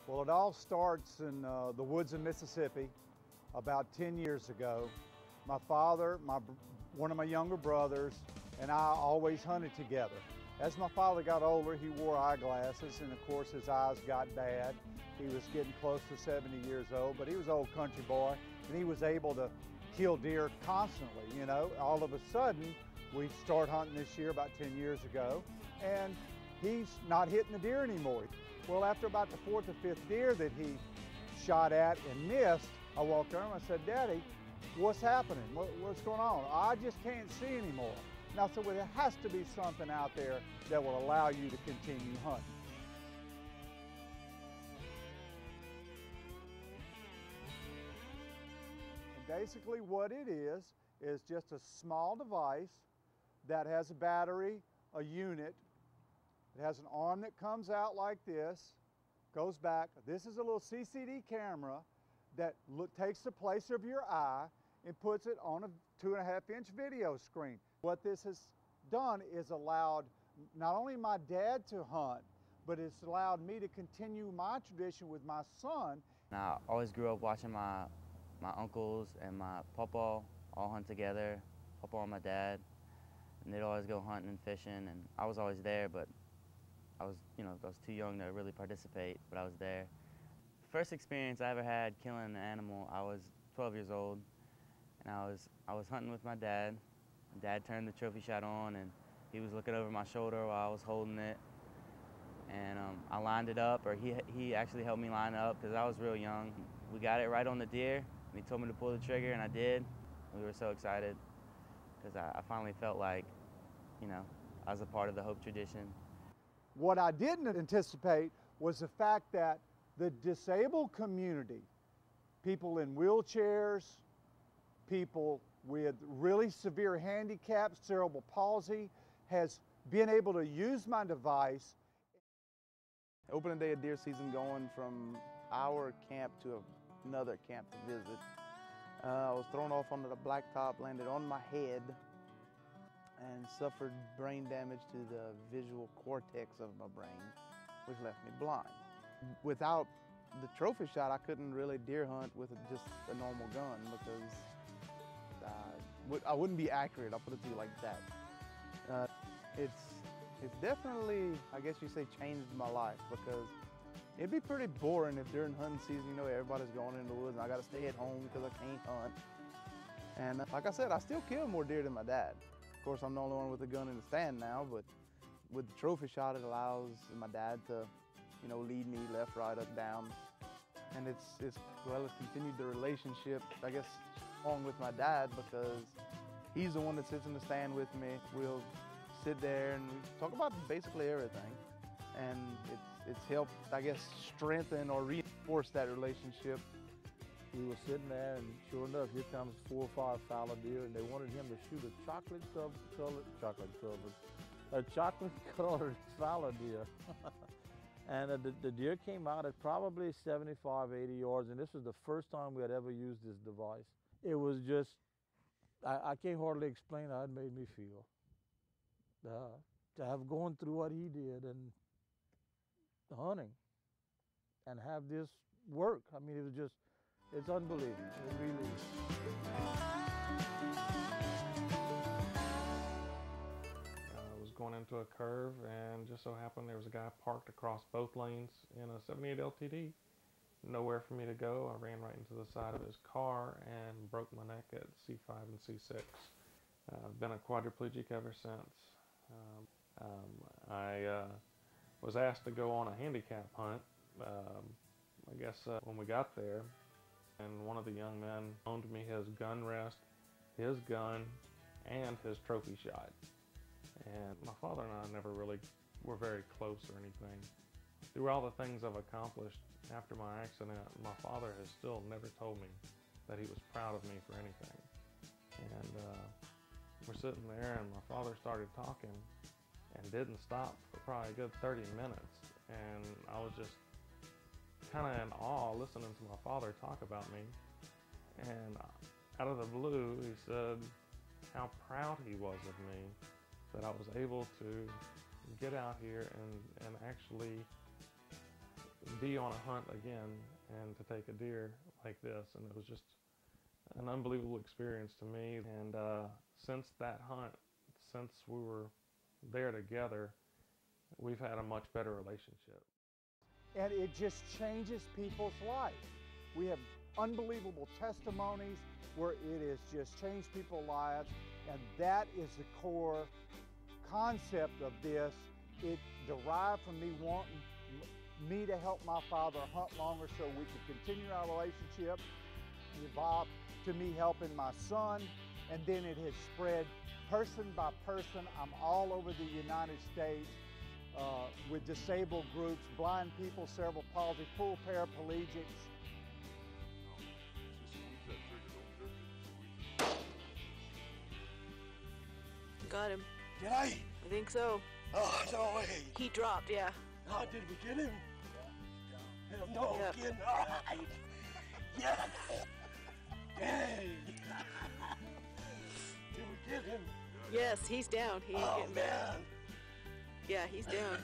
Well, it all starts in the woods of Mississippi about 10 years ago. My father, one of my younger brothers, and I always hunted together. As my father got older, he wore eyeglasses, and of course his eyes got bad. He was getting close to 70 years old, but he was an old country boy, and he was able to kill deer constantly, you know. All of a sudden, we started hunting this year about 10 years ago, and he's not hitting the deer anymore. Well, after about the fourth or fifth deer that he shot at and missed, I walked over and I said, "Daddy, what's happening? What's going on? I just can't see anymore." And I said, "Well, there has to be something out there that will allow you to continue hunting." And basically what it is just a small device that has a battery, a unit. It has an arm that comes out like this, goes back. This is a little CCD camera that takes the place of your eye and puts it on a 2.5-inch video screen. What this has done is allowed not only my dad to hunt, but it's allowed me to continue my tradition with my son. I always grew up watching my uncles and my papa all hunt together, papa and my dad, and they'd always go hunting and fishing, and I was always there, but I was too young to really participate, but I was there. First experience I ever had killing an animal, I was 12 years old, and I was hunting with my dad. My dad turned the trophy shot on, and he was looking over my shoulder while I was holding it, and I lined it up, or he actually helped me line it up because I was real young. We got it right on the deer, and he told me to pull the trigger, and I did. We were so excited because I finally felt like, I was a part of the Hope tradition. What I didn't anticipate was the fact that the disabled community, people in wheelchairs, people with really severe handicaps, cerebral palsy, has been able to use my device. Opening day of deer season, going from our camp to another camp to visit. I was thrown off onto the blacktop, landed on my head, and suffered brain damage to the visual cortex of my brain, which left me blind. Without the trophy shot, I couldn't really deer hunt with just a normal gun because I wouldn't be accurate, I'll put it to you like that. It's definitely, I guess you say, changed my life, because it'd be pretty boring if during hunting season, everybody's going in the woods and I gotta stay at home because I can't hunt. And like I said, I still kill more deer than my dad. Of course, I'm the only one with a gun in the stand now, but with the trophy shot, it allows my dad to, lead me left, right, up, down. And it's continued the relationship, I guess, along with my dad, because he's the one that sits in the stand with me. We'll sit there and we talk about basically everything. And it's helped, I guess, strengthen or reinforce that relationship. We were sitting there, and sure enough, here comes 4 or 5 fallow deer, and they wanted him to shoot a chocolate-colored fallow deer. And the deer came out at probably 75, 80 yards, and this was the first time we had ever used this device. It was just, I can't hardly explain how it made me feel. To have gone through what he did and hunting and have this work. I mean, it was just, it's unbelievable. It really is. I was going into a curve, and just so happened there was a guy parked across both lanes in a 78 LTD. Nowhere for me to go. I ran right into the side of his car and broke my neck at C5 and C6. I've been a quadriplegic ever since. I was asked to go on a handicap hunt, I guess when we got there, and one of the young men loaned me his gun rest, his gun, and his trophy shot. And my father and I never really were very close or anything. Through all the things I've accomplished after my accident, my father has still never told me that he was proud of me for anything. And we're sitting there, and my father started talking and didn't stop for probably a good 30 minutes. And I was just kind of in awe listening to my father talk about me. And out of the blue, he said how proud he was of me that I was able to get out here and actually be on a hunt again and to take a deer like this, and it was just an unbelievable experience to me. And since that hunt, since we were there together, we've had a much better relationship. And it just changes people's life. We have unbelievable testimonies where it has just changed people's lives, and that is the core concept of this. It derived from me wanting me to help my father hunt longer so we could continue our relationship. It evolved to me helping my son, and then it has spread person by person. I'm all over the United States with disabled groups, blind people, cerebral palsy, full paraplegics. Got him. Did I? I think so. Oh, no way. He dropped, yeah. Oh, did we get him? Hell no, Yep. again. All right. Yes. Hey. Did we get him? Yes, he's down. He ain't Oh, getting back. man. Yeah, he's down.